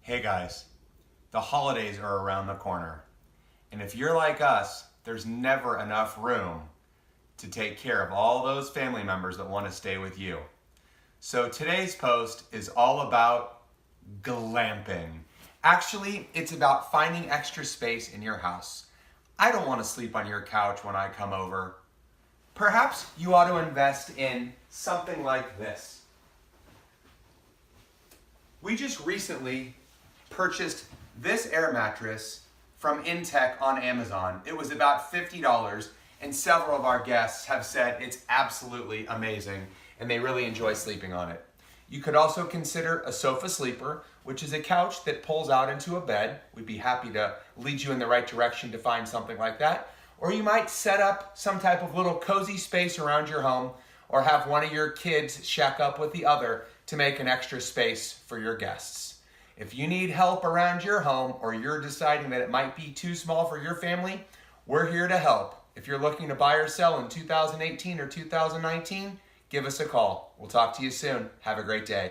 Hey guys, the holidays are around the corner. And if you're like us, there's never enough room to take care of all those family members that want to stay with you. So today's post is all about glamping. Actually, it's about finding extra space in your house. I don't want to sleep on your couch when I come over. Perhaps you ought to invest in something like this. We just recently purchased this air mattress from Intech on Amazon. It was about $50, and several of our guests have said it's absolutely amazing and they really enjoy sleeping on it. You could also consider a sofa sleeper, which is a couch that pulls out into a bed. We'd be happy to lead you in the right direction to find something like that. Or you might set up some type of little cozy space around your home, or have one of your kids shack up with the other to make an extra space for your guests. If you need help around your home, or you're deciding that it might be too small for your family, we're here to help. If you're looking to buy or sell in 2018 or 2019, give us a call. We'll talk to you soon. Have a great day.